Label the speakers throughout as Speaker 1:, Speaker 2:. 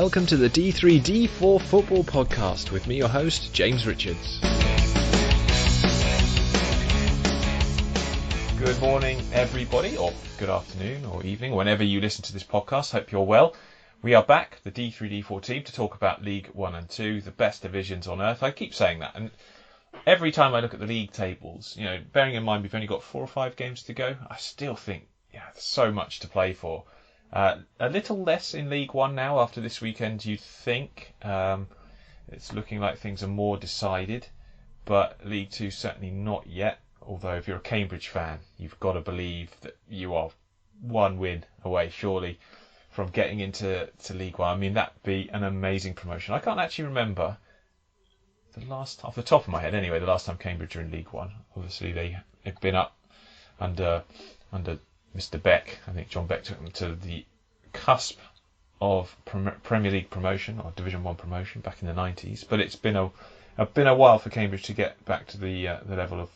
Speaker 1: welcome to the D3D4 Football Podcast with me, your host, James Richards.
Speaker 2: Good morning, everybody, or good afternoon or evening, whenever you listen to this podcast. Hope you're well. We are back, the D3D4 team, to talk about League 1 and 2, the best divisions on earth. I keep saying that, and every time I look at the league tables, bearing in mind we've only got 4 or 5 games to go, I still think, there's so much to play for. A little less in League 1 now after this weekend, you'd think. It's looking like things are more decided, but League 2 certainly not yet. Although if you're a Cambridge fan, you've got to believe that you are one win away, surely, from getting into League 1. I mean, that'd be an amazing promotion. I can't actually remember off the top of my head anyway, the last time Cambridge were in League 1. Obviously, they've been up under Mr. Beck. I think John Beck took them to the cusp of Premier League promotion or Division 1 promotion back in the 90s. But it's been a while for Cambridge to get back to the level of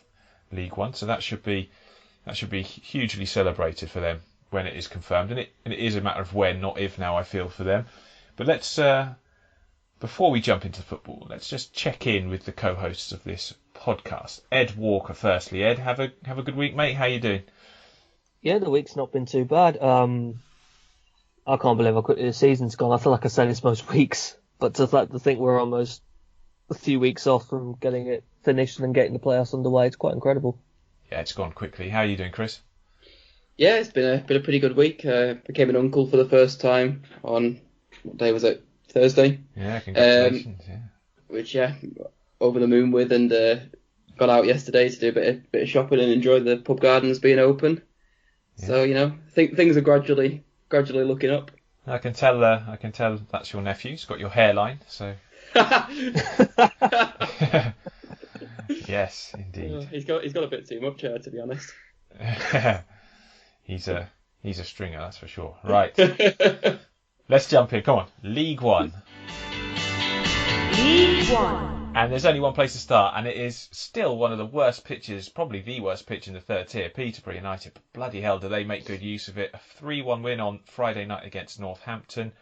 Speaker 2: League 1. So that should be hugely celebrated for them when it is confirmed. And it is a matter of when, not if now, I feel, for them. But let's before we jump into football, let's just check in with the co-hosts of this podcast. Ed Walker, firstly. Ed, have a good week, mate. How you doing?
Speaker 3: Yeah, the week's not been too bad. I can't believe how quickly the season's gone. I feel like I say this most weeks, but to think we're almost a few weeks off from getting it finished and getting the playoffs underway, it's quite incredible.
Speaker 2: Yeah, it's gone quickly. How are you doing, Chris?
Speaker 4: Yeah, it's been a pretty good week. Became an uncle for the first time on, what day was it? Thursday.
Speaker 2: Yeah, congratulations.
Speaker 4: Which, over the moon with, and got out yesterday to do a bit of shopping and enjoy the pub gardens being open. Yeah. So, things are gradually looking up. I can tell
Speaker 2: that's your nephew. He's got your hairline, so. Yes, indeed.
Speaker 4: He's got a bit too much hair, to be honest.
Speaker 2: He's a stringer, that's for sure. Right. Let's jump in. Come on, League 1.
Speaker 5: League 1.
Speaker 2: And there's only one place to start, and it is still one of the worst pitches, probably the worst pitch in the third tier, Peterborough United. But bloody hell, do they make good use of it. A 3-1 win on Friday night against Northampton.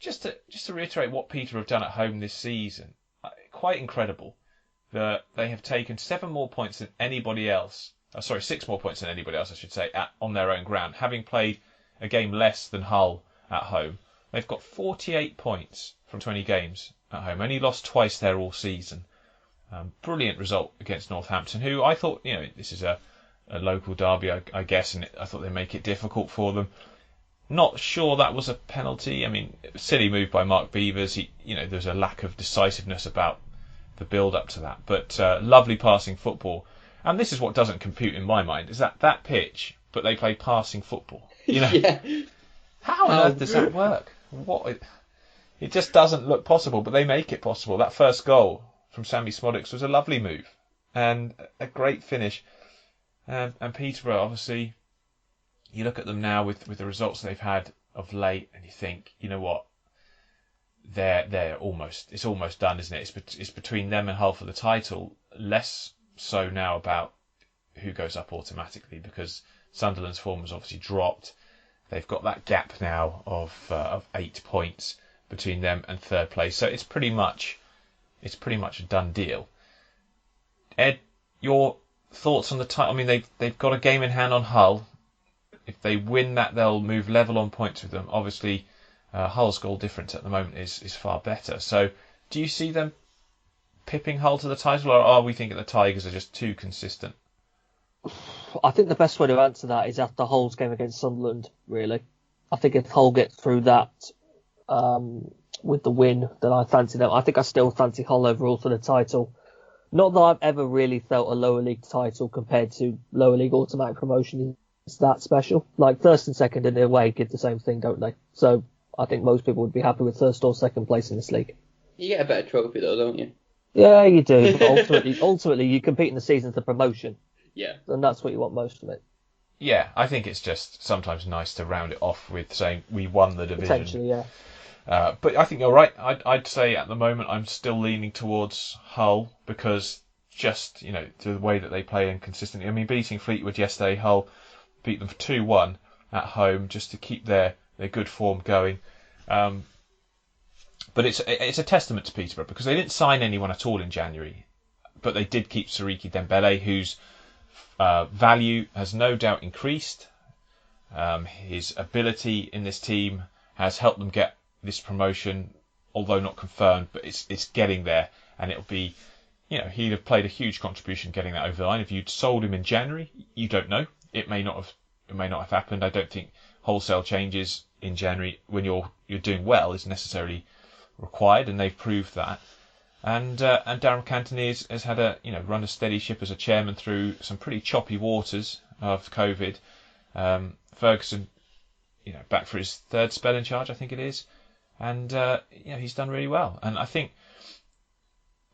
Speaker 2: Just to reiterate what Peterborough have done at home this season, quite incredible that they have taken 7 more points than anybody else. 6 more points than anybody else, I should say, on their own ground, having played a game less than Hull at home. They've got 48 points from 20 games at home. Only lost twice there all season. Brilliant result against Northampton, who I thought, this is a local derby, I guess, and I thought they'd make it difficult for them. Not sure that was a penalty. I mean, silly move by Mark Beavers. There's a lack of decisiveness about the build-up to that. But lovely passing football. And this is what doesn't compute in my mind, is that pitch, but they play passing football.
Speaker 4: Yeah.
Speaker 2: How on earth does that work? It just doesn't look possible, but they make it possible. That first goal from Sammy Smodics was a lovely move and a great finish. And Peterborough, obviously, you look at them now with the results they've had of late, and you think, you know what, they're almost, it's almost done, isn't it? It's between them and Hull for the title. Less so now about who goes up automatically, because Sunderland's form has obviously dropped. They've got that gap now of 8 points between them and third place, so it's pretty much a done deal. Ed, your thoughts on the title? I mean, they've got a game in hand on Hull. If they win that, they'll move level on points with them. Obviously, Hull's goal difference at the moment is far better. So, do you see them pipping Hull to the title, or are we thinking the Tigers are just too consistent?
Speaker 3: I think the best way to answer that is after Hull's game against Sunderland, really. I think if Hull get through that with the win, then I fancy them. I think I still fancy Hull overall for the title. Not that I've ever really felt a lower league title compared to lower league automatic promotion is that special. Like first and second in their way give the same thing, don't they? So I think most people would be happy with first or second place in this league.
Speaker 4: You get a better trophy though, don't you?
Speaker 3: Yeah, you do. But ultimately, you compete in the season for promotion.
Speaker 4: Yeah.
Speaker 3: And that's what you want most of it.
Speaker 2: Yeah, I think it's just sometimes nice to round it off with saying we won the division.
Speaker 3: Potentially, yeah.
Speaker 2: But I think you're right. I'd say at the moment I'm still leaning towards Hull because just, the way that they play and consistently. I mean, beating Fleetwood yesterday, Hull beat them for 2-1 at home just to keep their their good form going. But it's a testament to Peterborough because they didn't sign anyone at all in January, but they did keep Siriki Dembele, whose value has no doubt increased. His ability in this team has helped them get this promotion, although not confirmed, but it's getting there, and it'll be, he'd have played a huge contribution getting that over the line. If you'd sold him in January, you don't know. It may not have happened. I don't think wholesale changes in January when you're doing well is necessarily required, and they've proved that. And Darren Cantonier has had run a steady ship as a chairman through some pretty choppy waters of COVID. Ferguson, back for his third spell in charge, I think it is, and he's done really well. And I think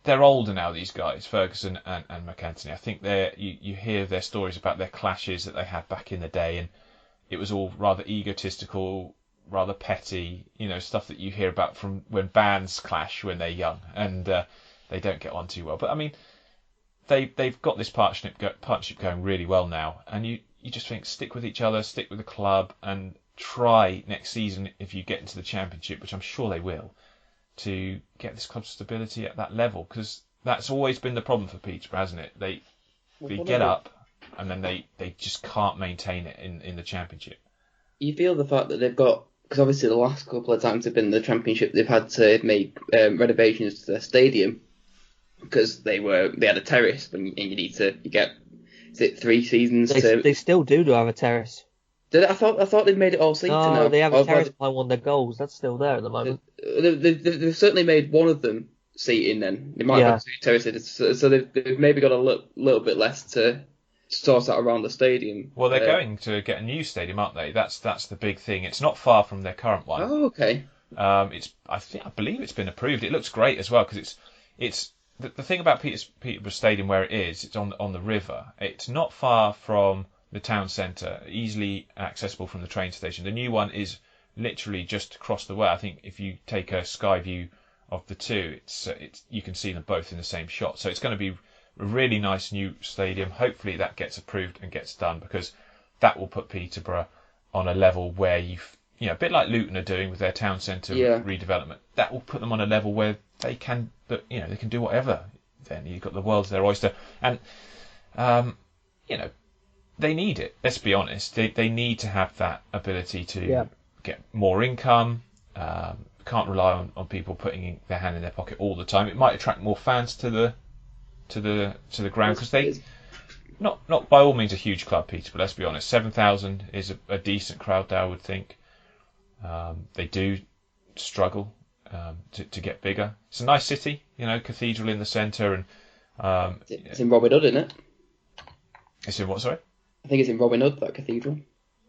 Speaker 2: they're older now, these guys, Ferguson and McAntony. I think you hear their stories about their clashes that they had back in the day, and it was all rather egotistical, rather petty, stuff that you hear about from when bands clash when they're young, and they don't get on too well. But I mean, they've got this partnership going really well now, and you just think stick with each other, stick with the club, and try next season, if you get into the Championship, which I'm sure they will, to get this club's stability at that level, because that's always been the problem for Peterborough, hasn't it? They get up and then they just can't maintain it in the Championship. You
Speaker 4: feel the fact that they've got, because obviously the last couple of times they've been in the Championship, they've had to make renovations to their stadium because they had a terrace, and you get, is it 3 seasons?
Speaker 3: They still do have a terrace.
Speaker 4: I thought they'd made it all season now.
Speaker 3: No, they have a terrace behind one of their goals. That's still there at the moment.
Speaker 4: They've certainly made one of them seating then. They might have 2 terraces, so they've maybe got a little bit less to sort out around the stadium.
Speaker 2: Well, they're going to get a new stadium, aren't they? That's the big thing. It's not far from their current one.
Speaker 4: Oh, okay.
Speaker 2: I believe it's been approved. It looks great as well, because it's the thing about Peterborough Stadium where it is. It's on the river. It's not far from the town centre, easily accessible from the train station. The new one is literally just across the way. I think if you take a sky view of the two, it's you can see them both in the same shot. So it's going to be a really nice new stadium. Hopefully that gets approved and gets done, because that will put Peterborough on a level where a bit like Luton are doing with their town centre redevelopment. That will put them on a level where they can do whatever. Then you've got the world's their oyster, and they need it. Let's be honest. They need to have that ability to get more income. Can't rely on people putting their hand in their pocket all the time. It might attract more fans to the ground, because they not by all means a huge club, Peterborough. Let's be honest. 7,000 is a decent crowd there, I would think. They do struggle to get bigger. It's a nice city, cathedral in the centre, and
Speaker 4: it's in Robin Hood, isn't it?
Speaker 2: It's in what? Sorry.
Speaker 4: I think it's in Robin Hood, that cathedral.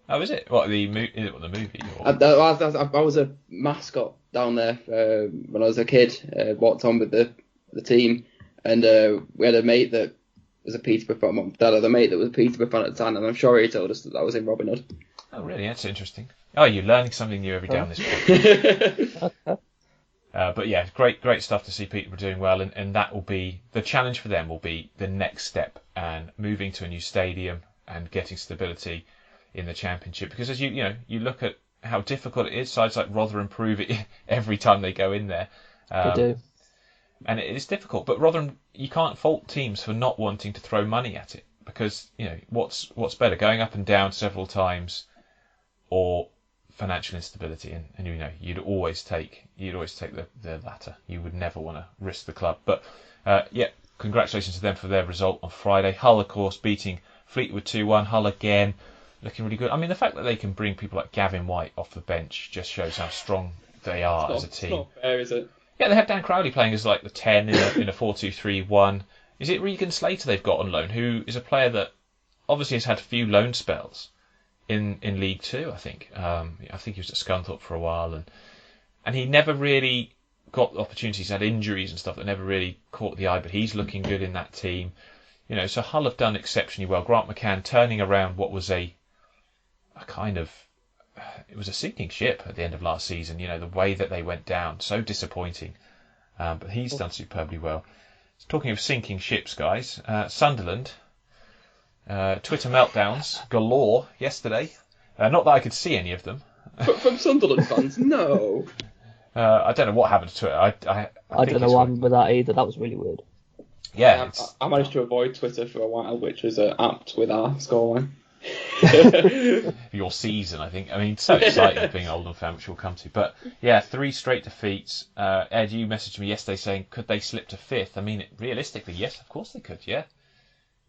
Speaker 2: Oh, is it? What, the movie? Or?
Speaker 4: I was a mascot down there when I was a kid. Walked on with the team, and we had a mate that was a Peterborough fan. Mum, Dad had a mate that was a Peterborough fan at the time, and I'm sure he told us that was in Robin Hood.
Speaker 2: Oh, really? That's interesting. Oh, you're learning something new every day on this podcast. But yeah, great stuff to see Peterborough doing well, and that will be the challenge for them. Will be the next step, and moving to a new stadium and getting stability in the Championship, because as you look at how difficult it is. Sides like Rotherham prove it every time they go in there.
Speaker 3: They do.
Speaker 2: And it is difficult, but Rotherham, you can't fault teams for not wanting to throw money at it, because what's better, going up and down several times, or financial instability? And you'd always take the latter. You would never want to risk the club. But congratulations to them for their result on Friday. Hull, of course, beating Fleetwood 2-1. Hull again looking really good. I mean, the fact that they can bring people like Gavin White off the bench just shows how strong they are as a team.
Speaker 4: It's not fair, is it?
Speaker 2: Yeah, they had Dan Crowley playing as like the 10 in a 4-2-3-1. Is it Regan Slater they've got on loan, who is a player that obviously has had a few loan spells in League Two, I think. I think he was at Scunthorpe for a while, and he never really got opportunities. He had injuries and stuff that never really caught the eye, but he's looking good in that team. So Hull have done exceptionally well. Grant McCann turning around what was it was a sinking ship at the end of last season. The way that they went down, so disappointing. But he's done superbly well. Talking of sinking ships, guys, Sunderland, Twitter meltdowns galore yesterday. Not that I could see any of them.
Speaker 4: From Sunderland fans, no.
Speaker 2: I don't know what happened to it. I
Speaker 3: don't know what happened with that either. That was really weird.
Speaker 2: Yeah,
Speaker 4: I managed to avoid Twitter for a while, which was apt with our scoreline.
Speaker 2: Your season, I think. I mean, so exciting being an Oldham fan, which we'll come to. But yeah, 3 straight defeats. Ed, you messaged me yesterday saying, could they slip to 5th? I mean, realistically, yes, of course they could, yeah.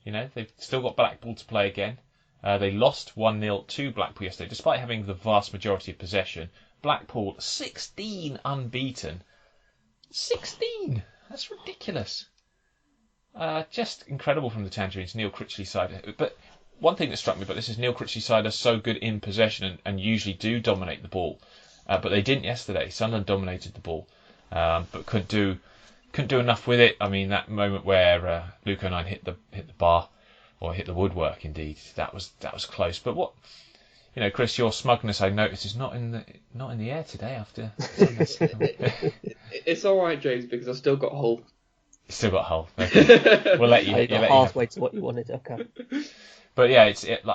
Speaker 2: You know, they've still got Blackpool to play again. They lost 1-0 to Blackpool yesterday, despite having the vast majority of possession. Blackpool, 16 unbeaten. 16! That's ridiculous. Just incredible from the Tangerines, Neil Critchley's side. But one thing that struck me about this is Neil Critchley's side are so good in possession and usually do dominate the ball. But they didn't yesterday. Sunderland dominated the ball, but couldn't do enough with it. I mean, that moment where Luke O'Nien hit the bar, or hit the woodwork, indeed, that was close. But what, you know, Chris, your smugness, I noticed, is not in the air today after Sunday's.
Speaker 4: It's all right, James, because I've still got Hull.
Speaker 2: You still got Hull. Okay. We'll let you.
Speaker 3: You got halfway to what you wanted. Okay.
Speaker 2: But yeah,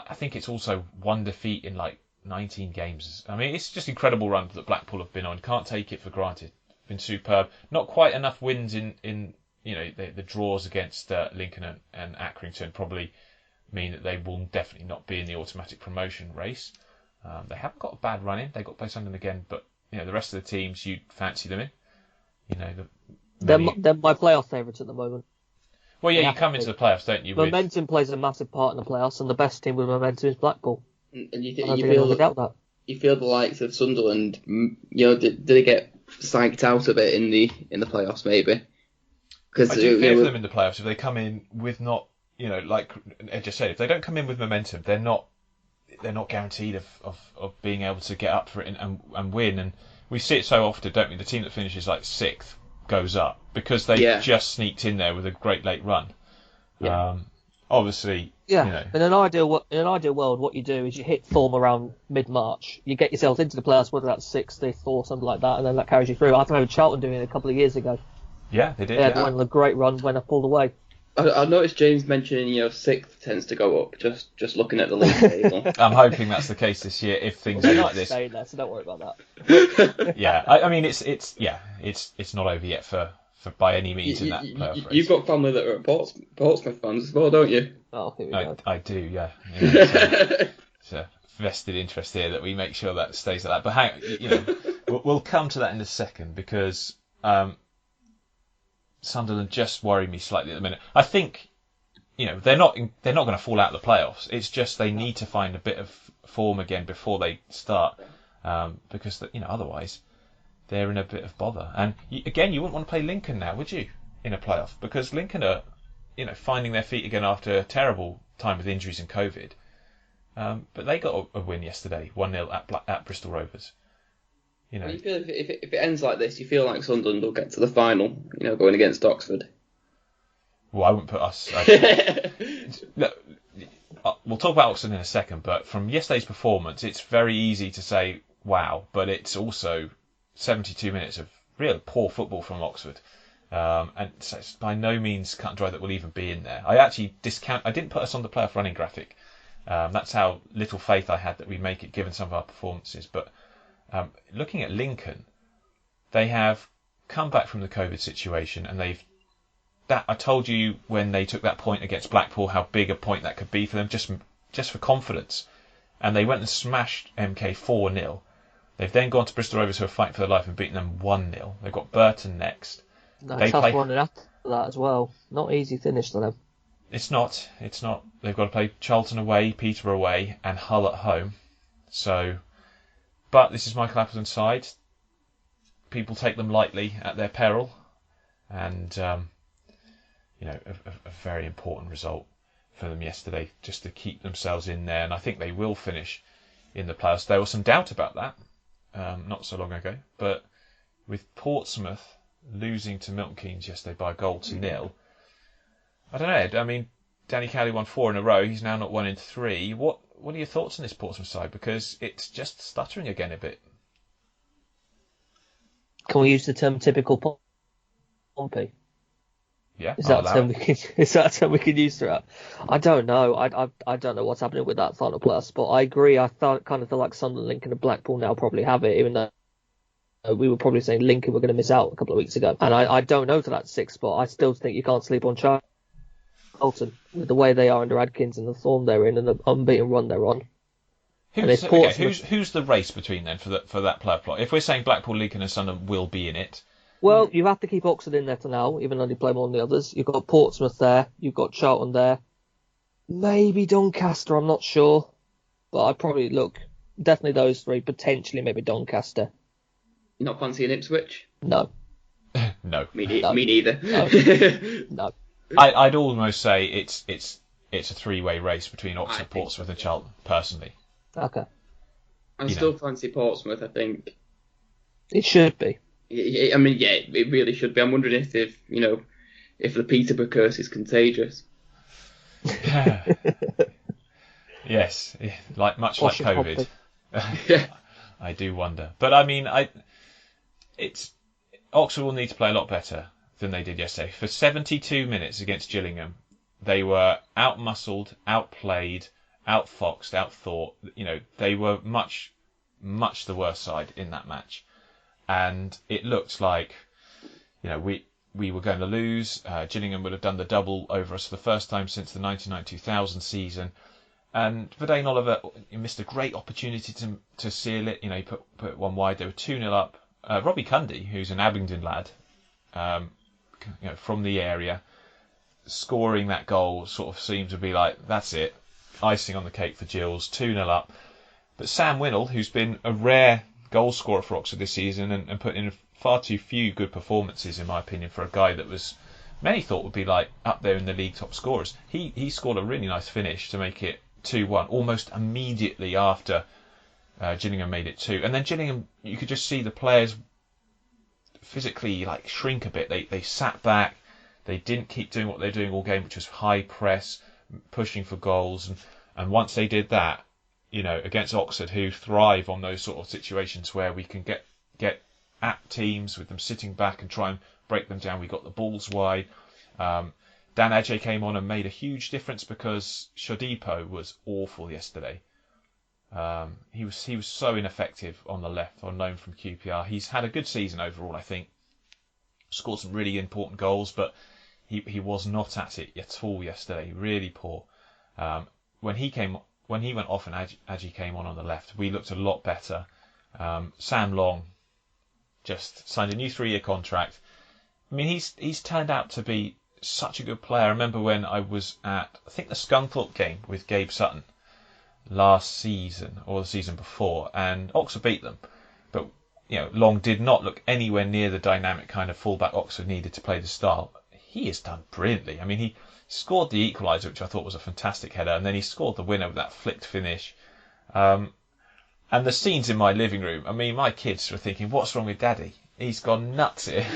Speaker 2: I think it's also 1 defeat in like 19 games. I mean, it's just incredible run that Blackpool have been on. Can't take it for granted. Been superb. Not quite enough wins in you know, the draws against Lincoln and Accrington probably mean that they will definitely not be in the automatic promotion race. They haven't got a bad run in. They've got to play Sunderland again, but you know, the rest of the teams you'd fancy them in. You know,
Speaker 3: they're my playoff favourites at the moment.
Speaker 2: Well, yeah, you come into the playoffs, don't you?
Speaker 3: Momentum plays a massive part in the playoffs, and the best team with momentum is Blackpool.
Speaker 4: And you feel the likes of Sunderland, you know, did they get psyched out of it in the playoffs maybe?
Speaker 2: I do fear for them in the playoffs if they come in with not, you know, like Ed just said, if they don't come in with momentum, they're not guaranteed of being able to get up for it and win. And we see it so often, don't we? The team that finishes like 6th goes up because they just sneaked in there with a great late run.
Speaker 4: Yeah.
Speaker 2: Obviously,
Speaker 3: yeah.
Speaker 2: You know.
Speaker 3: In an ideal world, what you do is you hit form around mid-March. You get yourself into the playoffs, whether that's 6th or something like that, and then that carries you through. I remember Charlton doing it a couple of years ago.
Speaker 2: Yeah, they did.
Speaker 3: They went on a great run when I pulled away.
Speaker 4: I noticed James mentioning, you know, 6th tends to go up. Just looking at the league table.
Speaker 2: I'm hoping that's the case this year if things are like this.
Speaker 3: Staying there, so don't worry about that.
Speaker 2: Yeah, I mean it's not over yet for by any means in that playoff race.
Speaker 4: You've got family that are Portsmouth fans as well, don't you?
Speaker 3: Oh, here we go.
Speaker 2: I do, yeah. It's a vested interest here that we make sure that stays like that. But hang, you know, we'll come to that in a second because Sunderland just worry me slightly at the minute. I think, you know, they're not going to fall out of the playoffs. It's just they need to find a bit of form again before they start, because you know otherwise they're in a bit of bother. And again, you wouldn't want to play Lincoln now, would you, in a playoff? Because Lincoln are, you know, finding their feet again after a terrible time with injuries and COVID. But they got a win yesterday, 1-0 at Bristol Rovers. You know,
Speaker 4: you feel if it ends like this, you feel like Sunderland will get to the final, you know, going against Oxford.
Speaker 2: Well, I wouldn't put us. Look, we'll talk about Oxford in a second, but from yesterday's performance, it's very easy to say wow, but it's also 72 minutes of real poor football from Oxford, and so it's by no means cut and dry that we'll even be in there. I actually I didn't put us on the playoff running graphic. That's how little faith I had that we make it, given some of our performances, but. Looking at Lincoln, they have come back from the COVID situation, and I told you when they took that point against Blackpool how big a point that could be for them, just for confidence. And they went and smashed MK 4-0. They've then gone to Bristol Rovers, who are fighting for their life, and beaten them 1-0. They've got Burton next.
Speaker 3: Tough one after that as well. Not easy finish for them. It's
Speaker 2: not. They've got to play Charlton away, Peterborough away, and Hull at home. So. But this is Michael Appleton's side. People take them lightly at their peril, and you know, a very important result for them yesterday, just to keep themselves in there. And I think they will finish in the playoffs. There was some doubt about that not so long ago, but with Portsmouth losing to Milton Keynes yesterday by a goal to 0, I don't know, Ed. I mean, Danny Cowley won 4 in a row. He's now not won in 3. What are your thoughts on this Portsmouth side? Because it's just stuttering again a bit.
Speaker 3: Can we use the term typical Pompey?
Speaker 2: Yeah,
Speaker 3: Is
Speaker 2: I'll
Speaker 3: that a
Speaker 2: allow
Speaker 3: term
Speaker 2: it.
Speaker 3: we can? Is that a term we can use throughout? I don't know. I don't know what's happening with that final playoff spot. I agree. I kind of feel like Sunderland, Lincoln, and Blackpool now probably have it, even though we were probably saying Lincoln were going to miss out a couple of weeks ago. And I don't know to that sixth spot. I still think you can't sleep on Charlton with the way they are under Adkins and the form they're in and the unbeaten run they're on.
Speaker 2: Who's the race between then for that playoff plot? If we're saying Blackpool, Lincoln, and Sunderland will be in it.
Speaker 3: Well, you have to keep Oxford in there for now, even though they play more than the others. You've got Portsmouth there. You've got Charlton there. Maybe Doncaster, I'm not sure. But I'd probably look. Definitely those three. Potentially maybe Doncaster.
Speaker 4: You're not fancying Ipswich?
Speaker 3: No.
Speaker 2: No.
Speaker 4: Me neither.
Speaker 3: No.
Speaker 2: I'd almost say it's a three-way race between Oxford, Portsmouth, and Charlton, personally.
Speaker 3: Okay.
Speaker 4: I still fancy Portsmouth, I think.
Speaker 3: It should be.
Speaker 4: I mean, yeah, it really should be. I'm wondering if the Peterborough curse is contagious.
Speaker 2: Yes, much like COVID.
Speaker 4: Yeah.
Speaker 2: I do wonder, but I mean, Oxford will need to play a lot better than they did yesterday. For 72 minutes against Gillingham, they were out-muscled, outplayed, outfoxed, outthought. They were much, much the worst side in that match. And it looked like, we were going to lose. Gillingham would have done the double over us for the first time since the 1999-2000 season. And Verdane Oliver missed a great opportunity to seal it. He put one wide. They were 2-0 up. Robbie Cundy, who's an Abingdon lad, from the area, scoring that goal sort of seemed to be like, that's it, icing on the cake for Gills, 2-0 up. But Sam Winnell, who's been a rare goal scorer for Oxford this season and put in far too few good performances, in my opinion, for a guy that many thought would be like up there in the league top scorers. He scored a really nice finish to make it 2-1 almost immediately after Gillingham made it 2. And then Gillingham, you could just see the players physically shrink a bit. They sat back. They didn't keep doing what they're doing all game, which was high press, pushing for goals. And once they did that, against Oxford, who thrive on those sort of situations where we can get at teams with them sitting back and try and break them down. We got the balls wide. Dan Adjei came on and made a huge difference because Shodipo was awful yesterday. He was so ineffective on the left, on loan from QPR. He's had a good season overall, I think. Scored some really important goals, but he was not at it at all yesterday. Really poor. When he went off and Adjei came on the left, we looked a lot better. Sam Long just signed a new 3-year contract. I mean, he's turned out to be such a good player. I remember when I was at, I think, the Scunthorpe game with Gabe Sutton last season or the season before, and Oxford beat them. But Long did not look anywhere near the dynamic kind of fullback Oxford needed to play the style. He has done brilliantly. I mean, he scored the equaliser, which I thought was a fantastic header, and then he scored the winner with that flicked finish. And the scenes in my living room, I mean, my kids were thinking, what's wrong with Daddy? He's gone nuts here.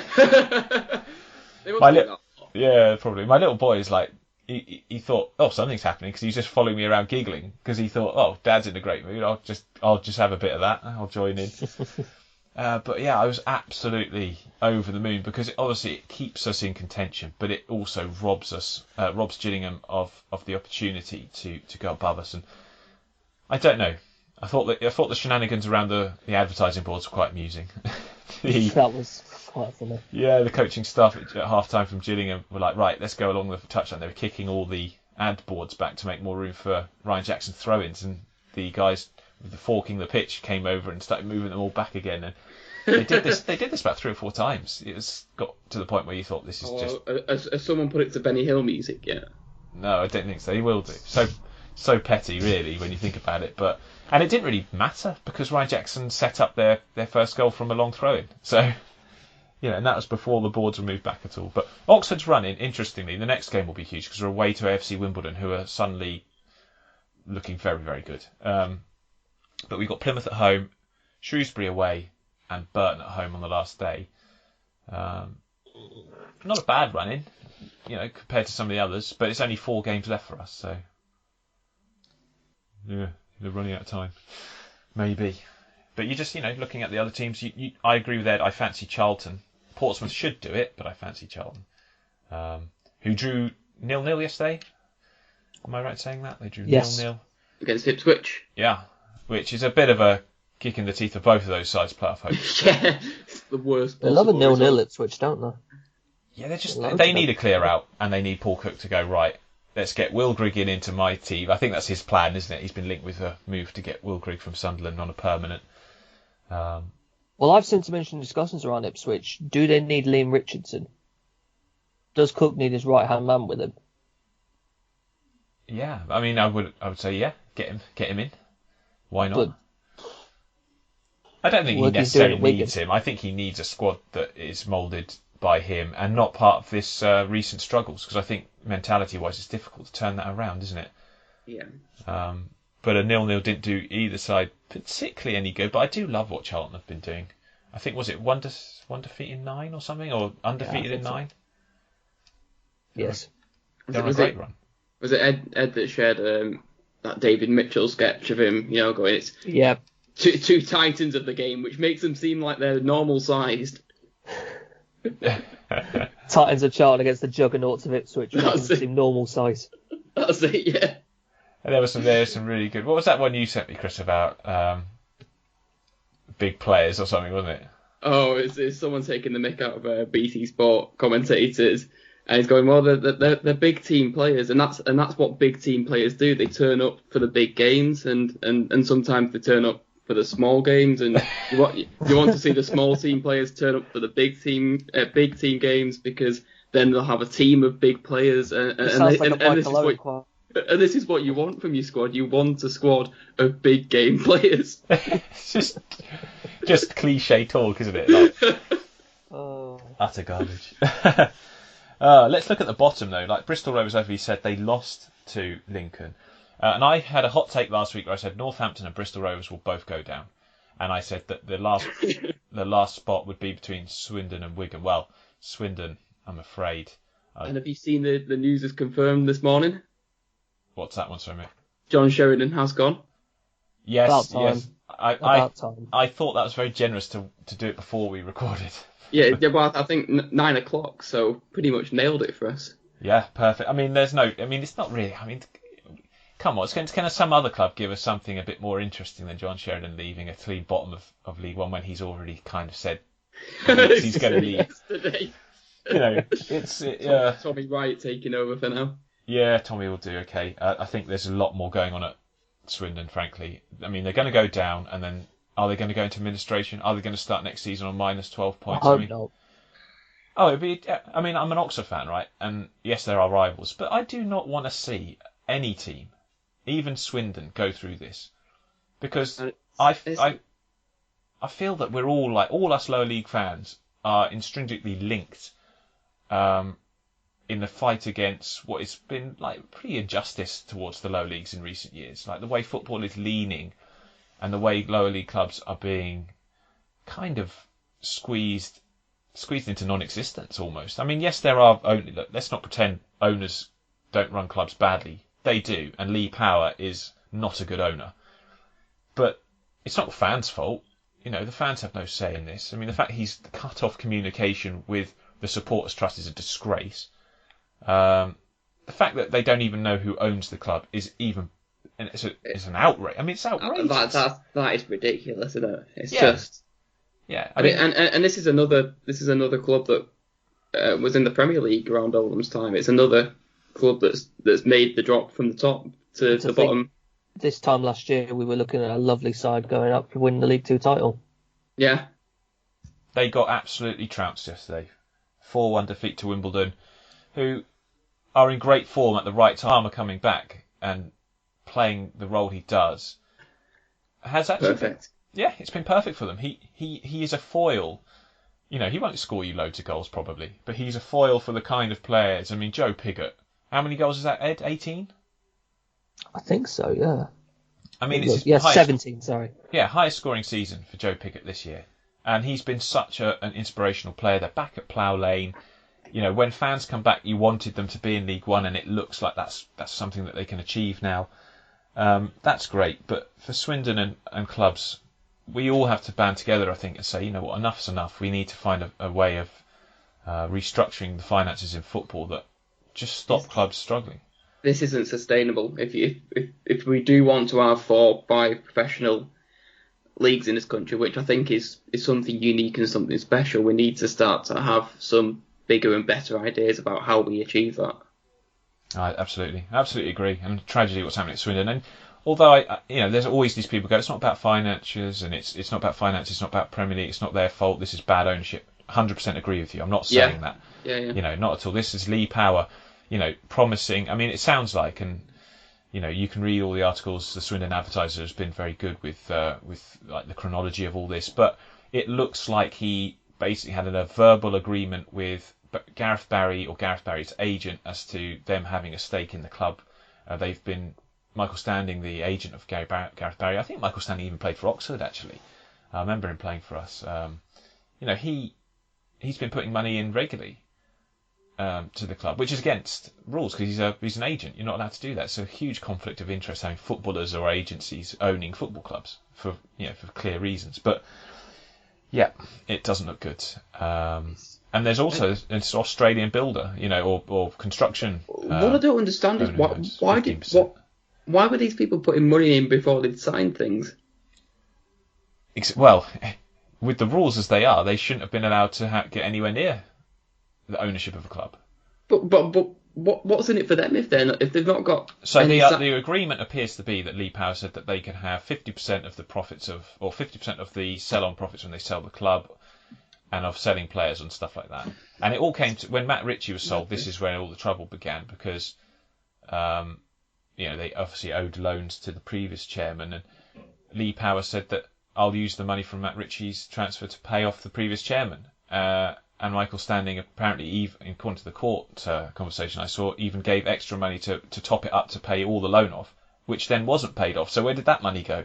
Speaker 2: Yeah, probably. My little boy is like, he thought, oh, something's happening, because he's just following me around giggling, because he thought, oh, Dad's in a great mood, I'll just have a bit of that, I'll join in. But yeah, I was absolutely over the moon, because it keeps us in contention, but it also robs Gillingham of the opportunity to go above us. And I don't know. I thought the shenanigans around the advertising boards were quite amusing.
Speaker 3: That was quite funny.
Speaker 2: Yeah, the coaching staff at half-time from Gillingham were like, right, let's go along the touchline. They were kicking all the ad boards back to make more room for Ryan Jackson throw-ins, and the guys with the forking the pitch came over and started moving them all back again. And they did this about 3 or 4 times. It got to the point where you thought, this is just...
Speaker 4: Has someone put it to Benny Hill music yet?
Speaker 2: No, I don't think so. He will do. So petty, really, when you think about it. And it didn't really matter, because Ryan Jackson set up their first goal from a long throw-in. So, and that was before the boards were moved back at all. But Oxford's run-in, interestingly, the next game will be huge, because they're away to AFC Wimbledon, who are suddenly looking very, very good. But we've got Plymouth at home, Shrewsbury away, and Burton at home on the last day. Not a bad run-in, compared to some of the others, but it's only 4 games left for us, so... Yeah, they're running out of time. Maybe. But you just, looking at the other teams, I agree with Ed. I fancy Charlton. Portsmouth should do it, but I fancy Charlton. who drew 0-0 yesterday. Am I right in saying that? They drew
Speaker 3: Yes.
Speaker 2: 0-0.
Speaker 4: Against Ipswich.
Speaker 2: Yeah, which is a bit of a kick in the teeth of both of those sides' playoff hopes.
Speaker 4: Yeah, it's the worst
Speaker 3: They
Speaker 4: possible
Speaker 3: love a 0-0
Speaker 4: result.
Speaker 3: Ipswich, don't they?
Speaker 2: Yeah,
Speaker 3: Loads
Speaker 2: they
Speaker 3: of
Speaker 2: need
Speaker 3: them.
Speaker 2: a clear out, and they need Paul Cook to go, right, let's get Will Grigg into my team. I think that's his plan, isn't it? He's been linked with a move to get Will Grigg from Sunderland on a permanent.
Speaker 3: Well, I've seen some interesting discussions around Ipswich. Do they need Liam Richardson? Does Cook need his right-hand man with him?
Speaker 2: Yeah, I mean, I would say, yeah, get him in. Why not?
Speaker 3: But
Speaker 2: I don't think he
Speaker 3: work he's
Speaker 2: necessarily
Speaker 3: doing at Wigan.
Speaker 2: needs him. I think he needs a squad that is moulded by him and not part of this recent struggles, because I think mentality-wise it's difficult to turn that around, isn't it?
Speaker 4: Yeah.
Speaker 2: But a 0-0 didn't do either side particularly any good, but I do love what Charlton have been doing. I think, was it one defeat in 9 or something, or undefeated in 9?
Speaker 3: Yes.
Speaker 2: They're on a great run.
Speaker 4: Was it Ed that shared that David Mitchell sketch of him, going, it's
Speaker 3: Yeah.
Speaker 4: two titans of the game, which makes them seem like they're normal sized.
Speaker 3: Titans of Charlton against the juggernauts of Ipswich.
Speaker 4: That's
Speaker 3: That
Speaker 4: it.
Speaker 3: seem normal size.
Speaker 4: That's it, yeah.
Speaker 2: And there was some really good. What was that one you sent me, Chris, about big players or something, wasn't it?
Speaker 4: Oh, it's someone taking the mick out of BT Sport commentators, and he's going, well, they're big team players, and that's what big team players do. They turn up for the big games, and sometimes they turn up for the small games, and you want to see the small team players turn up for the big team games, because then they'll have a team of big players, and this is what you want from your squad. You want a squad of big game players.
Speaker 2: It's just cliche talk, isn't it? Like,
Speaker 3: Oh.
Speaker 2: utter garbage. Let's look at the bottom, though. Like Bristol Rovers, as we said, they lost to Lincoln. And I had a hot take last week where I said Northampton and Bristol Rovers will both go down. And I said that the last spot would be between Swindon and Wigan. Well, Swindon, I'm afraid.
Speaker 4: And have you seen the news is confirmed this morning?
Speaker 2: What's that one, sorry, mate?
Speaker 4: John Sheridan has gone.
Speaker 2: Yes,
Speaker 3: About time.
Speaker 2: yes.
Speaker 3: About time.
Speaker 2: I thought that was very generous to do it before we recorded.
Speaker 4: Yeah, well, I think 9 o'clock, so pretty much nailed it for us.
Speaker 2: Yeah, perfect. I mean, it's not really. I mean, come on, can some other club give us something a bit more interesting than John Sheridan leaving a clean bottom of League One when he's already kind of said he's going to leave?
Speaker 4: Yesterday.
Speaker 2: It's
Speaker 4: Tommy Wright taking over for now.
Speaker 2: Yeah, Tommy will do okay. I think there's a lot more going on at Swindon, frankly. I mean, they're going to go down, and then are they going to go into administration? Are they going to start next season on minus 12 points?
Speaker 3: I hope not.
Speaker 2: Oh, it'd be. I mean, I'm an Oxford fan, right? And yes, there are rivals, but I do not want to see any team, even Swindon, go through this, because I feel that we're all us lower league fans are intrinsically linked in the fight against what has been like pretty injustice towards the lower leagues in recent years, like the way football is leaning, and the way lower league clubs are being kind of squeezed into non-existence almost. I mean, yes, there are only. Let's not pretend owners don't run clubs badly. They do, and Lee Power is not a good owner. But it's not the fans' fault. The fans have no say in this. I mean, the fact he's cut off communication with the Supporters Trust is a disgrace. The fact that they don't even know who owns the club is an outrage. I mean, it's outrageous.
Speaker 4: That is ridiculous, isn't it? It's
Speaker 2: Yeah.
Speaker 4: just.
Speaker 2: Yeah,
Speaker 4: I mean, and this is another club that was in the Premier League around Oldham's time. It's another club that's made the drop from the top to the bottom.
Speaker 3: This time last year, we were looking at a lovely side going up to win the League Two title.
Speaker 4: Yeah.
Speaker 2: They got absolutely trounced yesterday. 4-1 defeat to Wimbledon, who are in great form at the right time, are coming back and playing the role he does. Has actually
Speaker 4: Perfect.
Speaker 2: Yeah, it's been perfect for them. He is a foil. He won't score you loads of goals probably, but he's a foil for the kind of players. I mean, Joe Pigott. How many goals is that, Ed? 18?
Speaker 3: I think so, yeah.
Speaker 2: I mean, it's his
Speaker 3: 17, sorry.
Speaker 2: Yeah, highest scoring season for Joe Pigott this year. And he's been such an inspirational player. They're back at Plough Lane. When fans come back, you wanted them to be in League One, and it looks like that's something that they can achieve now. That's great. But for Swindon and clubs, we all have to band together, I think, and say, you know what, enough's enough. We need to find a way of restructuring the finances in football that just stop clubs struggling.
Speaker 4: This isn't sustainable. If we do want to have 4, 5 professional leagues in this country, which I think is something unique and something special, we need to start to have some bigger and better ideas about how we achieve that.
Speaker 2: I absolutely agree. And tragedy, what's happening at Swindon. And although there's always these people who go, it's not about finances, and it's not about finance, it's not about Premier League, it's not their fault. This is bad ownership. 100% agree with you. I'm not saying that.
Speaker 4: Yeah.
Speaker 2: Not at all. This is Lee Power, promising. I mean, it sounds like, and you can read all the articles. The Swindon Advertiser has been very good with like the chronology of all this, but it looks like he basically had a verbal agreement with Gareth Barry's agent as to them having a stake in the club. They've been Michael Standing, the agent of Gareth Barry. I think Michael Standing even played for Oxford, actually. I remember him playing for us. He's been putting money in regularly to the club, which is against rules because he's an agent. You're not allowed to do that. So a huge conflict of interest having footballers or agencies owning football clubs for clear reasons. But yeah, it doesn't look good. And there's also this Australian builder, or construction.
Speaker 4: What I don't understand is why were these people putting money in before they'd signed things?
Speaker 2: Well, with the rules as they are, they shouldn't have been allowed to get anywhere near the ownership of a club.
Speaker 4: But what's in it for them if they've not got?
Speaker 2: So the agreement appears to be that Lee Power said that they can have 50% of the profits or 50% of the sell-on profits when they sell the club, and of selling players and stuff like that. And it all came to when Matt Ritchie was sold. This is where all the trouble began because, they obviously owed loans to the previous chairman, and Lee Power said that I'll use the money from Matt Ritchie's transfer to pay off the previous chairman. And Michael Standing apparently, even according to the court conversation I saw, even gave extra money to top it up to pay all the loan off, which then wasn't paid off. So where did that money go?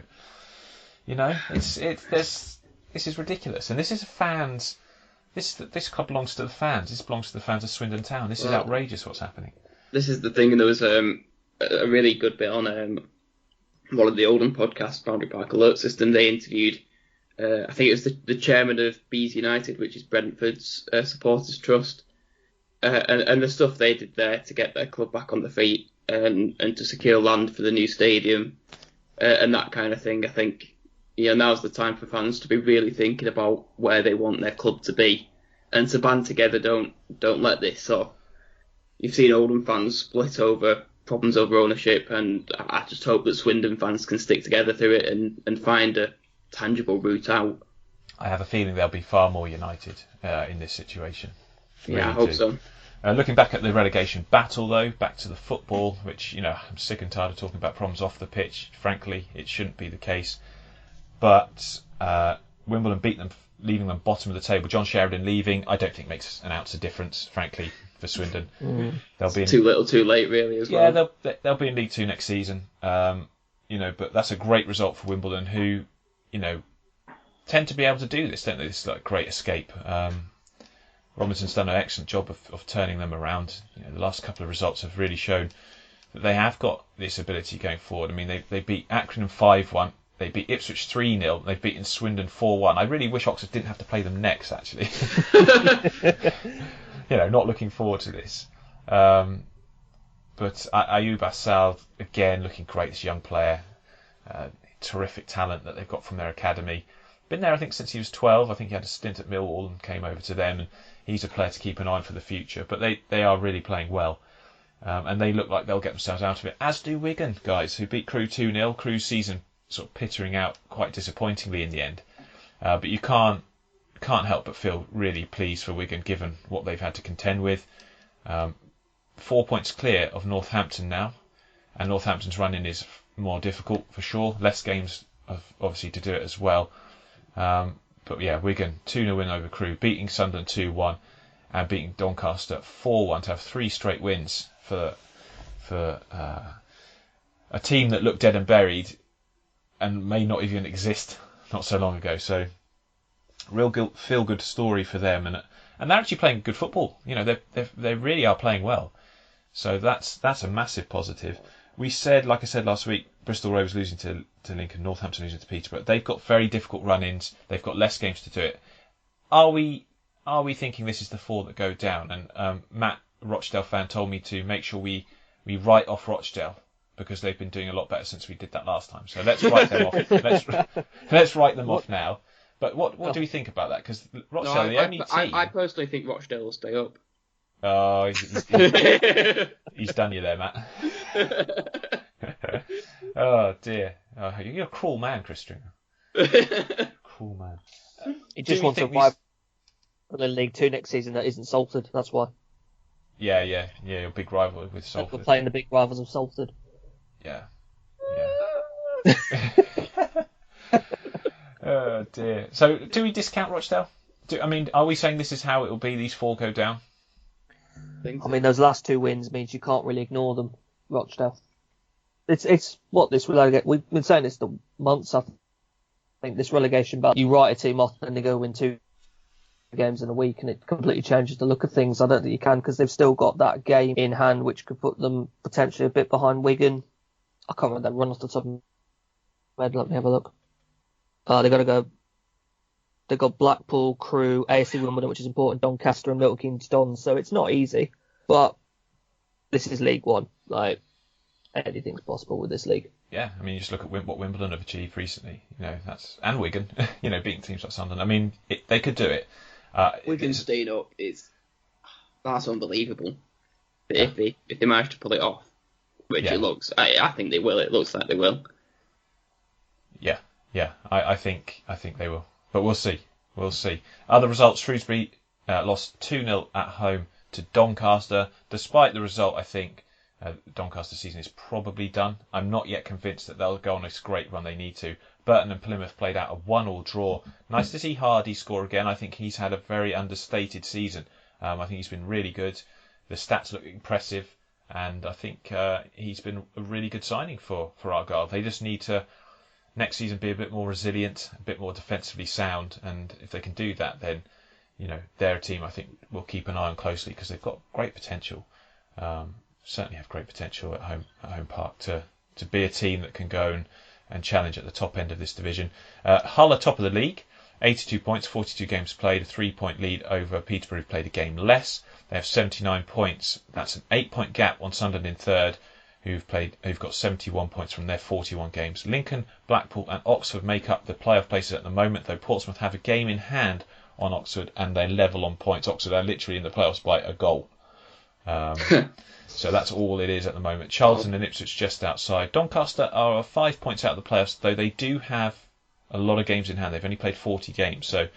Speaker 2: This is ridiculous, and this is fans. This club belongs to the fans. This belongs to the fans of Swindon Town. This is outrageous. What's happening?
Speaker 4: This is the thing, and there was a really good bit on one of the Oldham podcasts, Boundary Park Alert System. They interviewed, I think it was the chairman of Bees United, which is Brentford's supporters trust, and the stuff they did there to get their club back on the feet and to secure land for the new stadium and that kind of thing. I think. Now's the time for fans to be really thinking about where they want their club to be, and to band together. Don't let this. So you've seen Oldham fans split over problems over ownership, and I just hope that Swindon fans can stick together through it and find a tangible route out.
Speaker 2: I have a feeling they'll be far more united in this situation.
Speaker 4: Really I hope so.
Speaker 2: Looking back at the relegation battle, though, back to the football, which I'm sick and tired of talking about problems off the pitch. Frankly, it shouldn't be the case. But Wimbledon beat them, leaving them bottom of the table. John Sheridan leaving, I don't think makes an ounce of difference, frankly, for Swindon. They'll be
Speaker 4: too little, too late, really, as well.
Speaker 2: Yeah, they'll be in League Two next season. But that's a great result for Wimbledon, who, tend to be able to do this, don't they? This is like a great escape. Robinson's done an excellent job of turning them around. The last couple of results have really shown that they have got this ability going forward. I mean, they beat Accrington 5-1. They beat Ipswich 3-0. They've beaten Swindon 4-1. I really wish Oxford didn't have to play them next, actually. Not looking forward to this. But Ayoub Assal, again, looking great, this young player. Terrific talent that they've got from their academy. Been there, I think, since he was 12. I think he had a stint at Millwall and came over to them. And he's a player to keep an eye on for the future. But they are really playing well. And they look like they'll get themselves out of it, as do Wigan, guys, who beat Crewe 2-0. Crewe's season sort of pittering out quite disappointingly in the end, but you can't help but feel really pleased for Wigan given what they've had to contend with. 4 points clear of Northampton now, and Northampton's running is more difficult for sure. Less games obviously to do it as well. But yeah, Wigan 2-0 win over Crewe, beating Sunderland 2-1, and beating Doncaster 4-1 to have 3 straight wins for a team that looked dead and buried and may not even exist not so long ago. So real feel-good story for them, and they're actually playing good football. They really are playing well. So that's a massive positive. We said, like I said last week, Bristol Rovers losing to Lincoln, Northampton losing to Peterborough. They've got very difficult run-ins. They've got less games to do it. Are we are we thinking this is the 4 that go down? And Matt, Rochdale fan, told me to make sure we write off Rochdale because they've been doing a lot better since we did that last time. So let's write them off. Let's write them off now. But what do we think about that? Because Rochdale are the only team.
Speaker 4: I personally think Rochdale will stay up.
Speaker 2: Oh, he's done you there, Matt. Oh dear. Oh, you're a cruel man, Chris Stringer. Cruel man.
Speaker 3: He just wants to rival in League 2 next season that isn't Salford. That's why.
Speaker 2: Yeah. Your big rival with Salford.
Speaker 3: We're playing the big rivals of Salford.
Speaker 2: Yeah. Oh dear. So, do we discount Rochdale? Are we saying this is how it will be? These 4 go down.
Speaker 3: I mean, those last 2 wins means you can't really ignore them. Rochdale. It's what this relegation. We've been saying this for months. I think this relegation battle. You write a team off and they go win 2 games in a week, and it completely changes the look of things. I don't think you can, because they've still got that game in hand, which could put them potentially a bit behind Wigan. I can't remember that run off the top of my head. Let me have a look. They've got to go. They've got Blackpool, Crewe, AFC Wimbledon, which is important, Doncaster and Milton Keynes Dons. So it's not easy, but this is League One. Like, anything's possible with this league.
Speaker 2: Yeah, I mean, you just look at what Wimbledon have achieved recently. And Wigan. Beating teams like Sunderland. They could do it.
Speaker 4: Wigan staying up that's unbelievable. If they manage to pull it off, which it looks, I think they will. It looks like they will.
Speaker 2: Yeah. I think they will. But we'll see. Other results: Shrewsbury lost 2-0 at home to Doncaster. Despite the result, I think Doncaster's season is probably done. I'm not yet convinced that they'll go on this great run they need to. Burton and Plymouth played out a 1-1 draw. Nice to see Hardy score again. I think he's had a very understated season. I think he's been really good. The stats look impressive, and I think he's been a really good signing for Argyle. They just need to next season be a bit more resilient, a bit more defensively sound, and if they can do that, then they're a team I think we'll keep an eye on closely, because they've got great potential. Certainly have great potential at home park to be a team that can go and challenge at the top end of this division. Hull are top of the league, 82 points, 42 games played, a 3-point lead over Peterborough, who've played a game less. They have 79 points. That's an 8-point gap on Sunderland in third, who've got 71 points from their 41 games. Lincoln, Blackpool and Oxford make up the playoff places at the moment, though Portsmouth have a game in hand on Oxford and they're level on points. Oxford are literally in the playoffs by a goal. So that's all it is at the moment. Charlton and Ipswich just outside. Doncaster are 5 points out of the playoffs, though they do have a lot of games in hand. They've only played 40 games, so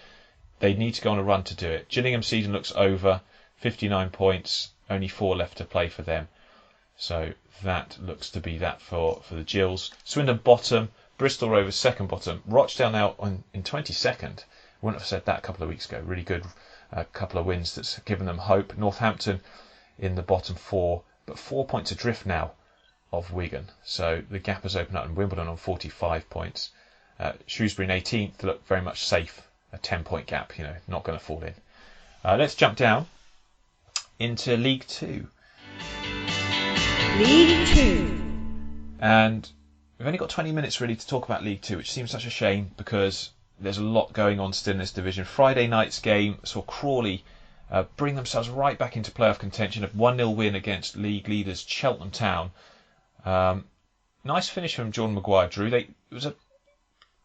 Speaker 2: they need to go on a run to do it. Gillingham's season looks over, 59 points, only 4 left to play for them. So that looks to be that for the Gills. Swindon bottom, Bristol Rovers second bottom. Rochdale now in 22nd. Wouldn't have said that a couple of weeks ago. Really good couple of wins that's given them hope. Northampton in the bottom 4, but 4 points adrift now of Wigan. So the gap has opened up, and Wimbledon on 45 points. Shrewsbury in 18th look very much safe. A 10-point gap, not going to fall in. Let's jump down into League 2.
Speaker 5: League 2.
Speaker 2: And we've only got 20 minutes really to talk about League 2, which seems such a shame because there's a lot going on still in this division. Friday night's game saw Crawley bring themselves right back into playoff contention. A 1-0 win against league leaders Cheltenham Town. Nice finish from John Maguire, Drew.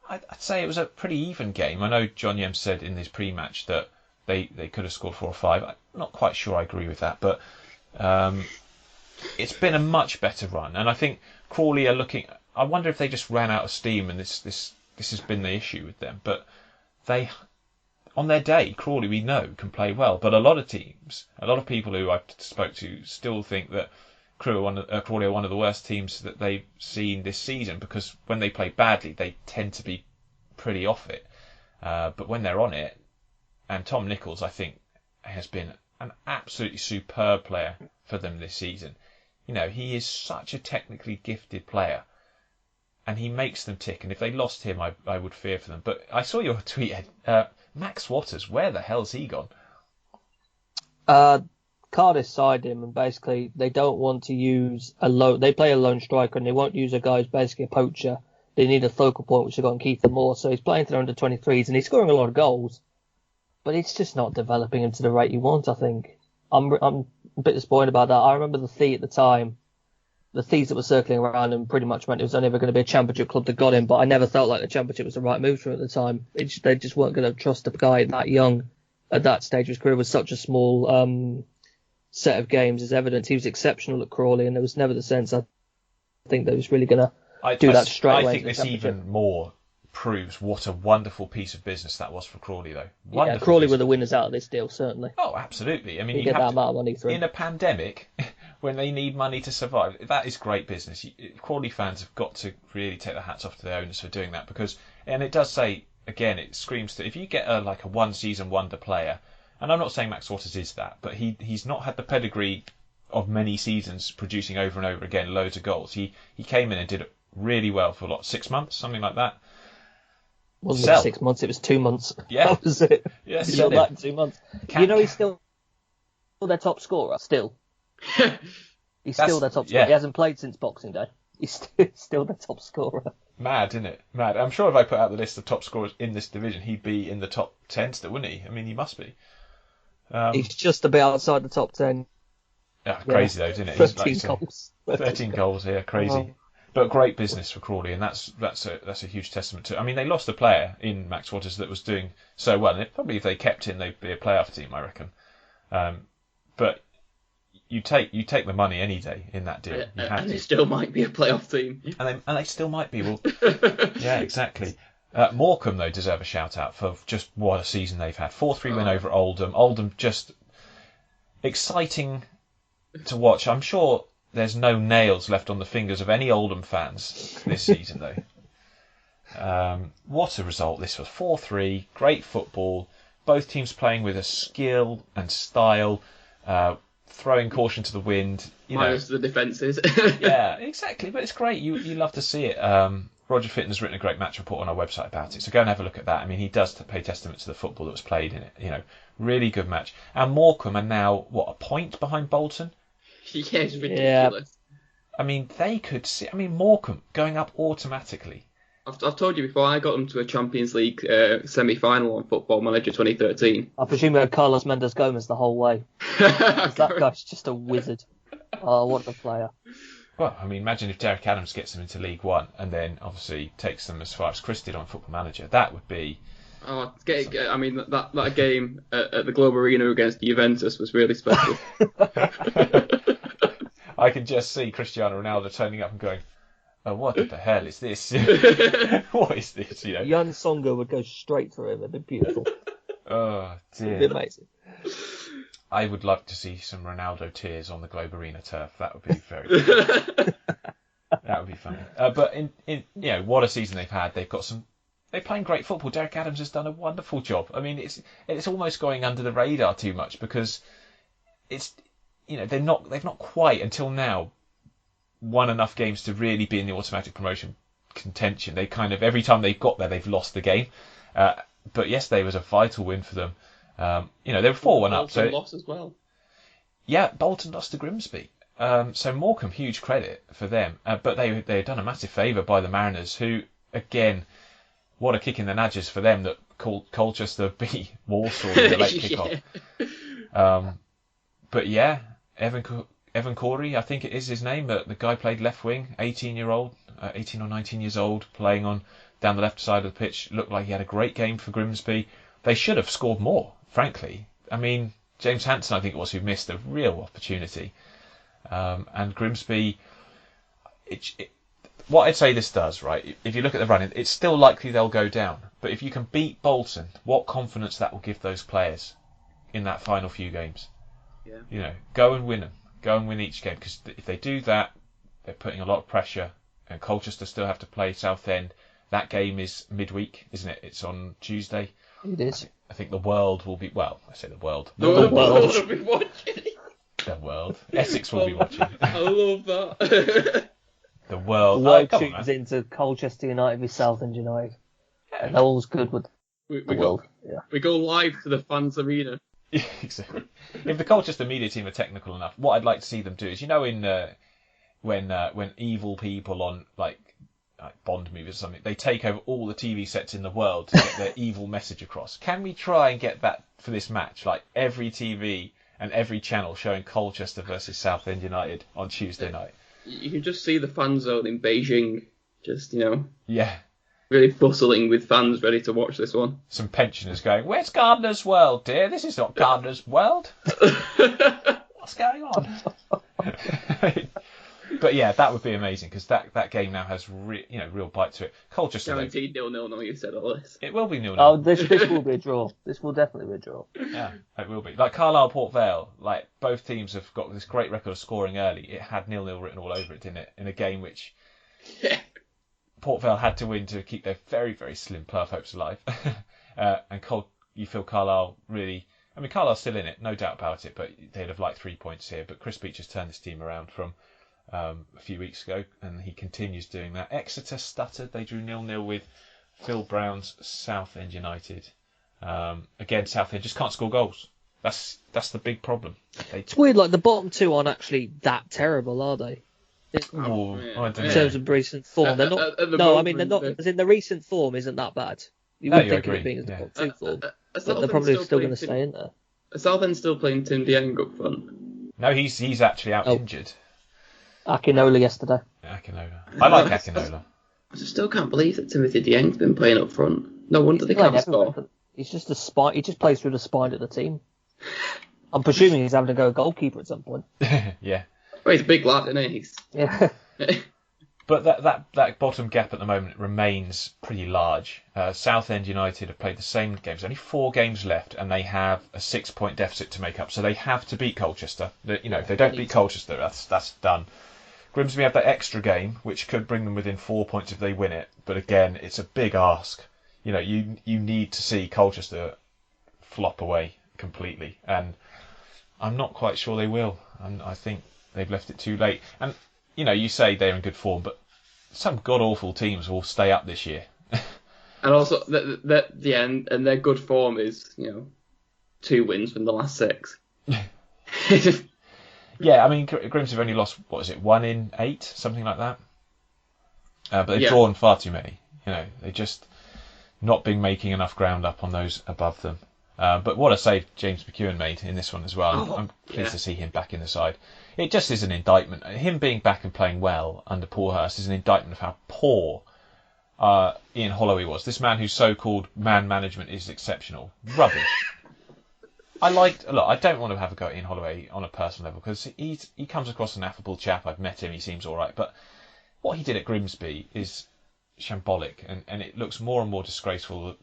Speaker 2: I'd say it was a pretty even game. I know John Yem said in his pre-match that they could have scored 4 or 5. I'm not quite sure I agree with that, but it's been a much better run. And I think Crawley are looking... I wonder if they just ran out of steam and this has been the issue with them. But they... On their day, Crawley, we know, can play well. But a lot of teams, a lot of people who I've spoke to still think that Crawley are one of the worst teams that they've seen this season, because when they play badly, they tend to be pretty off it. But when they're on it, and Tom Nichols, I think, has been an absolutely superb player for them this season. He is such a technically gifted player, and he makes them tick. And if they lost him, I would fear for them. But I saw your tweet, Ed. Max Waters, where the hell's he gone?
Speaker 3: Cardiff signed him, and basically they don't want to use they play a lone striker, and they won't use a guy who's basically a poacher. They need a focal point, which they've got in Keith Moore. So he's playing for their under-23s, and he's scoring a lot of goals. but it's just not developing him to the rate you want, I think. I'm a bit disappointed about that. I remember the Thee at the time. The Thees that were circling around him pretty much meant it was only ever going to be a championship club that got him, but I never felt like the championship was the right move for him at the time. They just weren't going to trust a guy that young at that stage of his career with such a small set of games as evidence. He was exceptional at Crawley, and there was never the sense, I think, that he was really going to do that straight away.
Speaker 2: I think this even more proves what a wonderful piece of business that was for Crawley, though. Wonderful
Speaker 3: Crawley were the winners out of this deal, certainly.
Speaker 2: Oh, absolutely. I mean,
Speaker 3: you get that amount of money through.
Speaker 2: In a pandemic, when they need money to survive, that is great business. Crawley fans have got to really take their hats off to their owners for doing that, because, and it does say, again, it screams that if you get a one-season wonder player, and I'm not saying Max Waters is that, but he's not had the pedigree of many seasons producing over and over again loads of goals. He came in and did it really well for 6 months, something like that.
Speaker 3: Wasn't 6 months, it was 2 months.
Speaker 2: Yeah.
Speaker 3: That was it.
Speaker 2: Yeah,
Speaker 3: he got that in 2 months. He's still their top scorer, still. He's still their top scorer.
Speaker 2: Yeah.
Speaker 3: He hasn't played since Boxing Day. He's still their top scorer.
Speaker 2: Mad, isn't it? Mad. I'm sure if I put out the list of top scorers in this division, he'd be in the top 10 still, wouldn't he? I mean, he must be.
Speaker 3: He's just a bit outside the top 10.
Speaker 2: Yeah, crazy though, isn't it?
Speaker 3: 13 goals.
Speaker 2: 13 goals, yeah, crazy. But great business for Crawley, and that's a huge testament to it. I mean, they lost a player in Max Waters that was doing so well, and probably if they kept him, they'd be a playoff team, I reckon. But you take the money any day in that deal.
Speaker 4: And they still might be a playoff team.
Speaker 2: And they still might be. Well, yeah, exactly. Morecambe, though, deserve a shout-out for just what a season they've had. 4-3 win over Oldham. Oldham just exciting to watch. I'm sure there's no nails left on the fingers of any Oldham fans this season, though. What a result this was. 4-3, great football. Both teams playing with a skill and style, throwing caution to the wind.
Speaker 4: Minus the defences.
Speaker 2: Yeah, exactly. But it's great. You love to see it. Roger Fitton has written a great match report on our website about it, so go and have a look at that. I mean, he does pay testament to the football that was played in it. Really good match. And Morecambe are now, a point behind Bolton?
Speaker 4: Yeah, it's ridiculous.
Speaker 3: Yeah.
Speaker 2: I mean, they could see... I mean, Morecambe going up automatically.
Speaker 4: I've told you before, I got them to a Champions League semi-final on Football Manager 2013.
Speaker 3: I presume you had Carlos Mendes Gomez the whole way. That guy's just a wizard. Oh, what a player.
Speaker 2: Well, I mean, imagine if Derek Adams gets them into League One and then obviously takes them as far as Chris did on Football Manager. That would be...
Speaker 4: I mean, that game at the Globe Arena against Juventus was really special.
Speaker 2: I can just see Cristiano Ronaldo turning up and going, "Oh, what the hell is this? What is this?"
Speaker 3: Jan Songa would go straight through him. It'd be beautiful.
Speaker 2: Oh, dear.
Speaker 3: It'd be amazing.
Speaker 2: I would love to see some Ronaldo tears on the Globe Arena turf. That would be very good. That would be funny. But in what a season they've had. They're playing great football. Derek Adams has done a wonderful job. I mean, it's almost going under the radar too much because they've not quite until now won enough games to really be in the automatic promotion contention. They kind of every time they've got there, they've lost the game. But yesterday was a vital win for them. They were 4-1 up. So
Speaker 4: lost as well.
Speaker 2: Yeah, Bolton lost to Grimsby. So Morecambe, huge credit for them. But they had done a massive favour by the Mariners, who again, what a kick in the nadgers for them that Colchester beat Walsall in the late kickoff. But yeah, Evan Corey, I think it is his name. The guy played left wing, 18 or 19 years old, playing on down the left side of the pitch. Looked like he had a great game for Grimsby. They should have scored more, frankly. I mean, James Hansen, I think it was, who missed a real opportunity. And Grimsby, what I'd say this does, right, if you look at the running, it's still likely they'll go down. But if you can beat Bolton, what confidence that will give those players in that final few games. Yeah. Go and win them. Go and win each game. Because if they do that, they're putting a lot of pressure. And Colchester still have to play Southend. That game is midweek, isn't it? It's on Tuesday.
Speaker 3: It is.
Speaker 2: I think the world will be... Well, I say the world.
Speaker 4: The world will be watching.
Speaker 2: The world. Essex will be watching.
Speaker 4: I love that.
Speaker 2: The world.
Speaker 3: The world tunes into Colchester United v Southend United. Yeah. And all's good with the world.
Speaker 4: We go live to the fans' arena.
Speaker 2: Exactly. If the Colchester media team are technical enough, what I'd like to see them do is, in when evil people on like Bond movies or something. They take over all the TV sets in the world to get their evil message across. Can we try and get that for this match? Like every TV and every channel showing Colchester versus Southend United on Tuesday night.
Speaker 4: You can just see the fan zone in Beijing, just,
Speaker 2: Yeah.
Speaker 4: really bustling with fans ready to watch this one.
Speaker 2: Some pensioners going, "Where's Gardener's World, dear? This is not Gardener's World. What's going on?" But yeah, that would be amazing because that game now has real bite to it. Colchester,
Speaker 4: guaranteed 0-0. No, you said all this.
Speaker 2: It will be 0-0.
Speaker 3: Oh, this will be a draw. This will definitely be a draw.
Speaker 2: Yeah, it will be. Like Carlisle Port Vale, like both teams have got this great record of scoring early. It had 0-0 written all over it, didn't it? In a game which Port Vale had to win to keep their very, very slim playoff hopes alive. And you feel Carlisle really... I mean, Carlisle's still in it, no doubt about it, but they'd have liked 3 points here. But Chris Beach has turned this team around from a few weeks ago, and he continues doing that. Exeter stuttered. They drew 0-0 with Phil Brown's Southend United. Again, Southend just can't score goals. That's the big problem.
Speaker 3: It's weird, like the bottom two aren't actually that terrible, are they?
Speaker 2: I don't know.
Speaker 3: In terms of recent form, they're not. No, I mean they're not. As in the recent form isn't that bad. You wouldn't think of it being as the bottom two form, but they're probably still going to stay in there.
Speaker 4: Southend still playing Tim Dieng up front.
Speaker 2: No, he's actually out injured.
Speaker 3: Akinola yesterday.
Speaker 2: Akinola. I like Akinola.
Speaker 4: I still can't believe that Timothy Dieng's been playing up front. No wonder they can't score.
Speaker 3: He's just a spine. He just plays through the spine of the team. I'm presuming he's having to go goalkeeper at some point.
Speaker 2: Yeah.
Speaker 4: Well, he's a big lad, isn't he?
Speaker 3: Yeah.
Speaker 2: But that bottom gap at the moment remains pretty large. Southend United have played the same games, only 4 games left, and they have a 6-point deficit to make up. So they have to beat Colchester. If they don't beat Colchester, that's done. Grimsby have that extra game, which could bring them within 4 points if they win it. But again, it's a big ask. You need to see Colchester flop away completely, and I'm not quite sure they will. And I think they've left it too late. And you say they're in good form, but some god-awful teams will stay up this year.
Speaker 4: And also, and their good form is, 2 wins from the last 6.
Speaker 2: Yeah, I mean, Grimsby have only lost, 1 in 8, something like that. But they've drawn far too many. They've just not been making enough ground up on those above them. But what a save James McEwen made in this one as well. I'm pleased to see him back in the side. It just is an indictment. Him being back and playing well under Paulhurst is an indictment of how poor Ian Holloway was. This man whose so-called man management is exceptional. Rubbish. I don't want to have a go at Ian Holloway on a personal level because he comes across an affable chap. I've met him. He seems all right. But what he did at Grimsby is shambolic, and it looks more and more disgraceful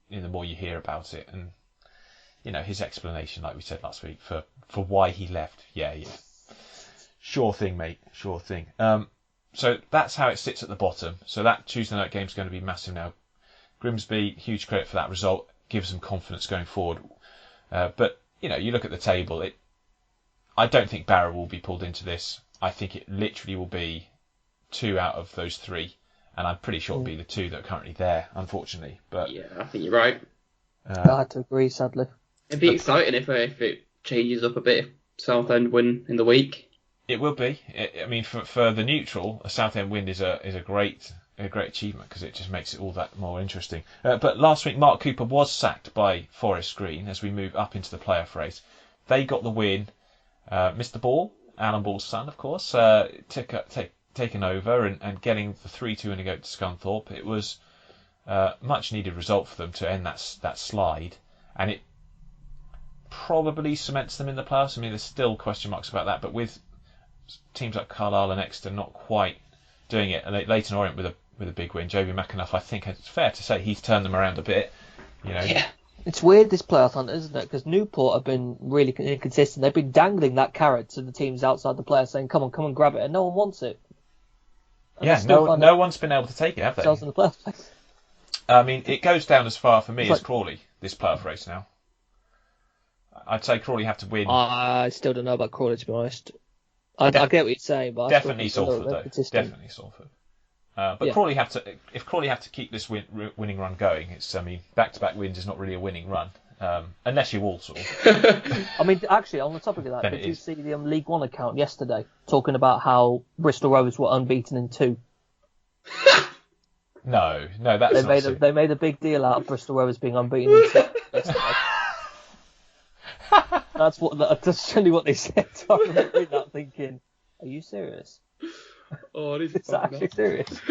Speaker 2: the more you hear about it. And his explanation, like we said last week, for why he left. Yeah. Sure thing, mate. Sure thing. So that's how it sits at the bottom. So that Tuesday night game is going to be massive now. Grimsby, huge credit for that result. Gives them confidence going forward. But, you look at the table. I don't think Barrow will be pulled into this. I think it literally will be 2 out of those 3. And I'm pretty sure it'll be the 2 that are currently there, unfortunately. But
Speaker 4: yeah, I think you're right.
Speaker 3: I had to agree, sadly.
Speaker 4: It'd be exciting if it changes up a bit if Southend win in the week.
Speaker 2: It will be. I mean, for the neutral, a Southend win is a great achievement because it just makes it all that more interesting. But last week, Mark Cooper was sacked by Forest Green as we move up into the playoff race. They got the win. Mr. Ball, Alan Ball's son, of course, taken over and getting the 3-2 win against Scunthorpe. It was a much needed result for them to end that slide, and it probably cements them in the playoffs. I mean, there's still question marks about that, but with teams like Carlisle and Exeter not quite doing it, and Leyton Orient with a big win, Joby McAnuff, I think it's fair to say he's turned them around a bit.
Speaker 3: Yeah. It's weird this playoff hunt, isn't it? Because Newport have been really inconsistent. They've been dangling that carrot to the teams outside the playoffs, saying, "Come on, grab it," and no one wants it.
Speaker 2: And no one's been able to take it, have they?
Speaker 3: In the playoffs.
Speaker 2: I mean, it goes down as far for me as Crawley, this playoff race now. I'd say Crawley have to win.
Speaker 3: I still don't know about Crawley, to be honest. I get what you're saying, but
Speaker 2: definitely Salford, though. Definitely Salford. But Crawley have to keep this winning run going. Back-to-back wins is not really a winning run, unless you're Walsall.
Speaker 3: I mean, actually, on the topic of that, did you see the League One account yesterday talking about how Bristol Rovers were unbeaten in 2?
Speaker 2: No, that's
Speaker 3: They made a big deal out of Bristol Rovers being unbeaten in two yesterday. That's generally what they said. I remember reading that thinking, are you serious?
Speaker 4: Oh,
Speaker 3: Is that actually serious?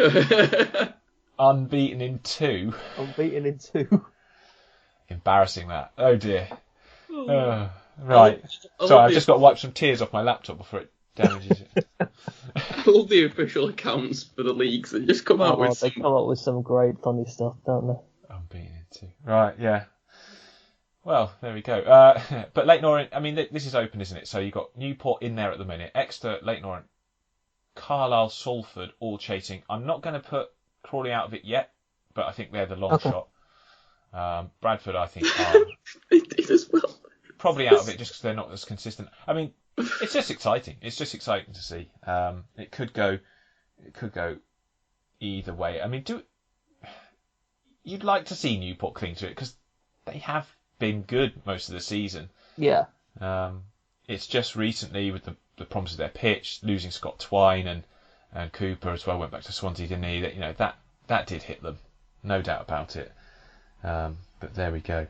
Speaker 2: Unbeaten in 2.
Speaker 3: Unbeaten in 2.
Speaker 2: Embarrassing that. Oh dear. Right. Sorry, I've just got to wipe some tears off my laptop before it damages it.
Speaker 4: All the official accounts for the leagues and just come out with
Speaker 3: They come up with some great funny stuff, don't they?
Speaker 2: Unbeaten in 2. Right, yeah. Well, there we go. But Leyton Orient, I mean, this is open, isn't it? So you've got Newport in there at the minute. Exeter, Leyton Orient, Carlisle, Salford, all chasing. I'm not going to put Crawley out of it yet, but I think they're the long shot. Bradford, I think, are probably out of it just because they're not as consistent. I mean, it's just exciting. It's just exciting to see. It could go either way. I mean, you'd like to see Newport cling to it because they have been good most of the season.
Speaker 3: Yeah.
Speaker 2: It's just recently with the problems of their pitch, losing Scott Twine and Cooper as well, went back to Swansea, didn't he? That did hit them, no doubt about it. But there we go.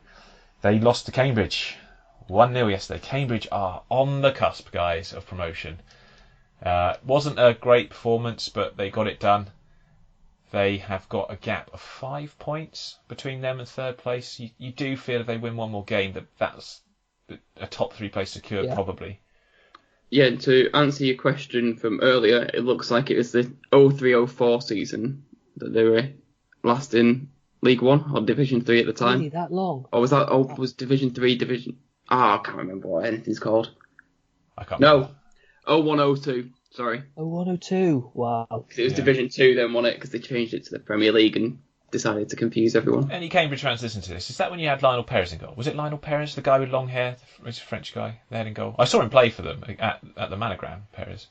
Speaker 2: They lost to Cambridge 1-0 yesterday. Cambridge are on the cusp, guys, of promotion. Wasn't a great performance, but they got it done. They have got a gap of 5 points between them and third place. You do feel if they win one more game that's a top 3 place secured, probably.
Speaker 4: Yeah, and to answer your question from earlier, it looks like it was the 03-04 season that they were last in League One or Division 3 at the time.
Speaker 3: Really, that long?
Speaker 4: Or was Division 3 Division... I can't remember what anything's called.
Speaker 2: I can't remember.
Speaker 4: No, 01-02, sorry.
Speaker 3: 01-02, wow.
Speaker 4: It was Division 2 then, wasn't it? Because they changed it to the Premier League and decided to confuse everyone.
Speaker 2: Any Cambridge fans listen to this? Is that when you had Lionel Perez in goal? Was it Lionel Perez, the guy with long hair? He's a French guy. They had in goal. I saw him play for them at the Manogram, Perez.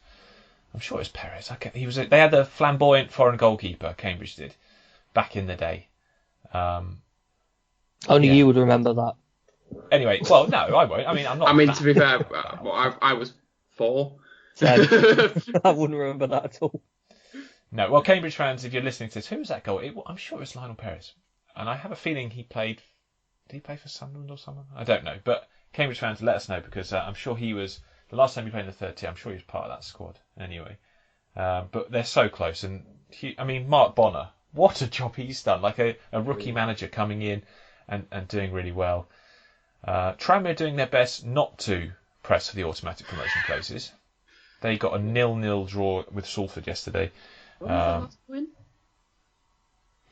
Speaker 2: I'm sure it was Perez. They had the flamboyant foreign goalkeeper, Cambridge did, back in the day.
Speaker 3: Only you would remember that.
Speaker 2: Anyway, well, no, I won't. I mean, I'm not.
Speaker 4: I mean, to be fair, I was 4.
Speaker 3: I wouldn't remember that at all.
Speaker 2: No, well, Cambridge fans, if you're listening to this, who was that goal? I'm sure it was Lionel Perez. And I have a feeling he played... Did he play for Sunderland or someone? I don't know. But Cambridge fans, let us know, because I'm sure he was... The last time he played in the third tier, I'm sure he was part of that squad. Anyway. But they're so close. And, Mark Bonner, what a job he's done. Like a rookie manager coming in and doing really well. Tranmere doing their best not to press for the automatic promotion places. They got a 0-0 draw with Salford yesterday.
Speaker 4: When was the last win?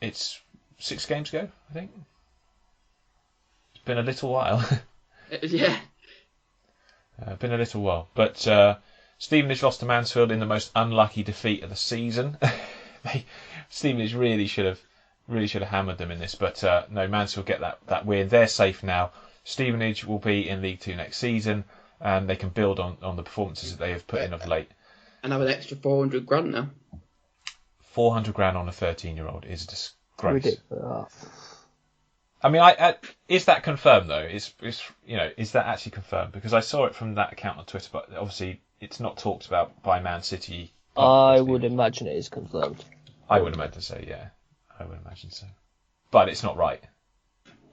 Speaker 2: It's 6 games ago, I think. It's been a little while.
Speaker 4: Yeah.
Speaker 2: Been a little while. But Stevenage lost to Mansfield in the most unlucky defeat of the season. Stevenage really should have hammered them in this, but no, Mansfield get that win. They're safe now. Stevenage will be in League 2 next season, and they can build on the performances that they have put in of late.
Speaker 4: And have an extra $400,000 now.
Speaker 2: $400,000 on a 13-year-old is a disgrace.
Speaker 3: Ridiculous.
Speaker 2: I mean, is that confirmed though? Is that actually confirmed? Because I saw it from that account on Twitter, but obviously it's not talked about by Man City.
Speaker 3: I would imagine it is confirmed.
Speaker 2: I would imagine so. Yeah, I would imagine so. But it's not right.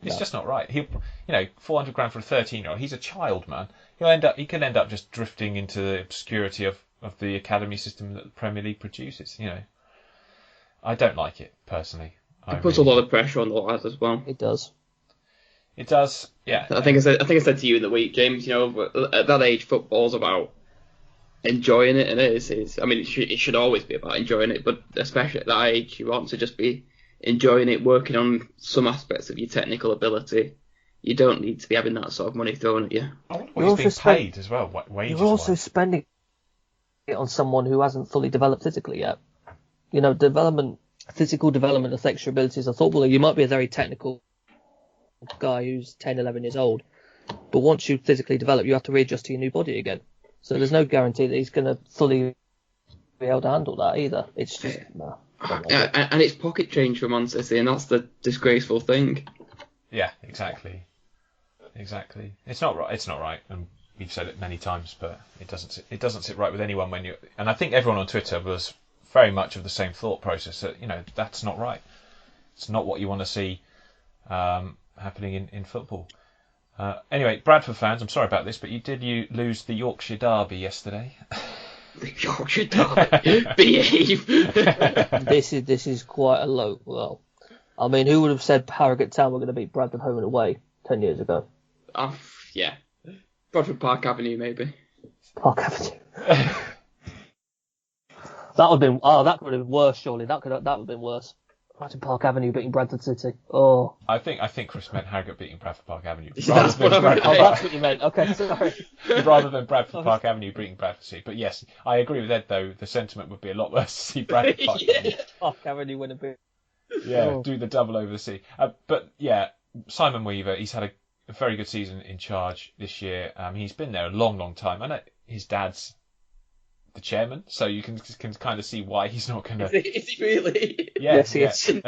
Speaker 2: It's just not right. $400,000 for a 13-year-old. He's a child, man. He could end up just drifting into the obscurity of the academy system that the Premier League produces. I don't like it personally.
Speaker 4: It puts a lot of pressure on the lads as well.
Speaker 3: It does.
Speaker 2: It does. Yeah.
Speaker 4: I think I said to you in the week, James. At that age, football's about enjoying it, and it is. I mean, it should always be about enjoying it, but especially at that age, you want to just be enjoying it, working on some aspects of your technical ability. You don't need to be having that sort of money thrown at you.
Speaker 2: I wonder what he's being paid as well. Wages.
Speaker 3: You're also spending it on someone who hasn't fully developed physically yet. Physical development affects your abilities. I thought, well, you might be a very technical guy who's 10, 11 years old, but once you physically develop, you have to readjust to your new body again. So there's no guarantee that he's going to fully be able to handle that either. It's just... No.
Speaker 4: And it's pocket change for Man City, and that's the disgraceful thing.
Speaker 2: Yeah, exactly. It's not right, and we've said it many times, but it doesn't sit right with anyone and I think everyone on Twitter was very much of the same thought process that that's not right. It's not what you want to see happening in football. Anyway, Bradford fans, I'm sorry about this, but you lose the Yorkshire Derby yesterday.
Speaker 4: The Yorkshire Derby. Behave.
Speaker 3: This is quite a low. Well, I mean, who would have said Harrogate Town were going to beat Bradford home and away 10 years ago?
Speaker 4: Yeah. Bradford Park Avenue, maybe.
Speaker 3: Park Avenue. That would have been worse, surely. That would have been worse. Imagine Park Avenue beating Bradford City. Oh.
Speaker 2: I think Chris meant Harrogate beating Bradford Park Avenue.
Speaker 4: That's what I meant.
Speaker 3: Oh, that's what you meant. Okay, sorry.
Speaker 2: Rather than Bradford Park Avenue beating Bradford City. But yes, I agree with Ed, though. The sentiment would be a lot worse to see Bradford Park Avenue.
Speaker 3: Park Avenue win a bit.
Speaker 2: Yeah, do the double over the sea. But yeah, Simon Weaver, he's had a very good season in charge this year. He's been there a long, long time. I know his dad's the chairman, so you can kind of see why he's not going to.
Speaker 4: Is he really?
Speaker 2: Yeah,
Speaker 3: Yes, he is.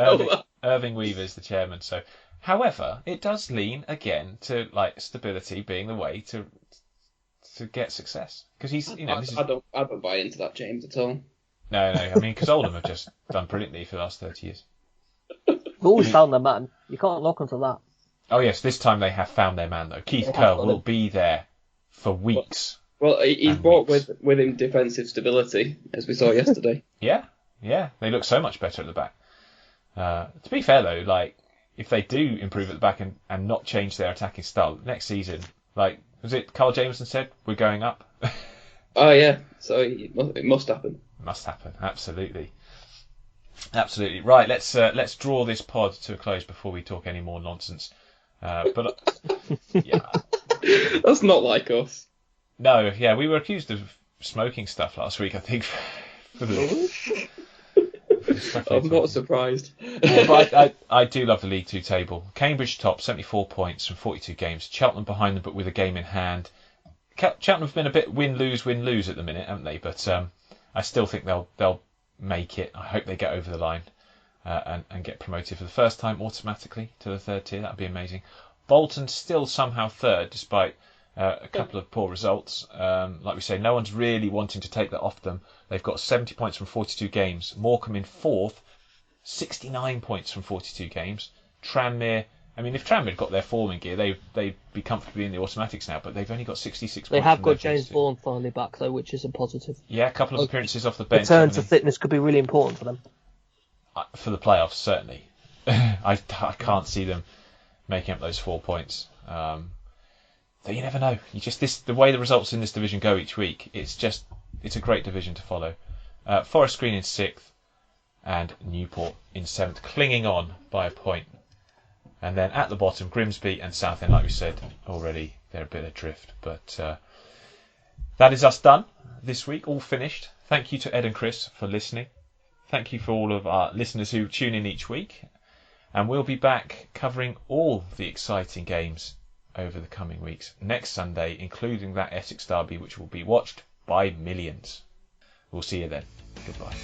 Speaker 2: Irving Weaver's the chairman. So, however, it does lean again to like stability being the way to get success, because he's
Speaker 4: I don't buy into that, James, at all.
Speaker 2: No. I mean, because Oldham have just done brilliantly for the last 30 years.
Speaker 3: They've always found their man. You can't knock onto that.
Speaker 2: Oh yes, this time they have found their man though. Keith Curl will be there for weeks.
Speaker 4: Well, he's brought with him defensive stability, as we saw yesterday.
Speaker 2: Yeah, they look so much better at the back. To be fair though, like if they do improve at the back and not change their attacking style next season, like was it Carl Jameson said we're going up?
Speaker 4: Oh yeah, so it must happen.
Speaker 2: Must happen, absolutely. Right, let's draw this pod to a close before we talk any more nonsense. But yeah,
Speaker 4: that's not like us.
Speaker 2: No, yeah, we were accused of smoking stuff last week, I think.
Speaker 4: I'm not surprised.
Speaker 2: But I do love the League Two table. Cambridge top, 74 points from 42 games. Cheltenham behind them, but with a game in hand. Cheltenham have been a bit win-lose at the minute, haven't they? But I still think they'll make it. I hope they get over the line and get promoted for the first time automatically to the third tier. That would be amazing. Bolton still somehow third, despite a couple of poor results. Like we say, no one's really wanting to take that off them. They've got 70 points from 42 games. Morecambe in fourth, 69 points from 42 games. Tranmere, I mean, if Tranmere had got their form in gear, they'd be comfortably in the automatics now, but they've only got 66 points.
Speaker 3: They have got James Vaughan finally back, though, which is a positive.
Speaker 2: Yeah, a couple of appearances off the bench.
Speaker 3: Return to fitness could be really important for them.
Speaker 2: For the playoffs, certainly. I can't see them making up those 4 points. So you never know. The way the results in this division go each week, it's a great division to follow. Forest Green in 6th and Newport in 7th, clinging on by a point. And then at the bottom, Grimsby and Southend, like we said already, they're a bit adrift. But that is us done this week, all finished. Thank you to Ed and Chris for listening. Thank you for all of our listeners who tune in each week. And we'll be back covering all the exciting games over the coming weeks. Next Sunday, including that Essex derby, which will be watched by millions. We'll see you then. Goodbye.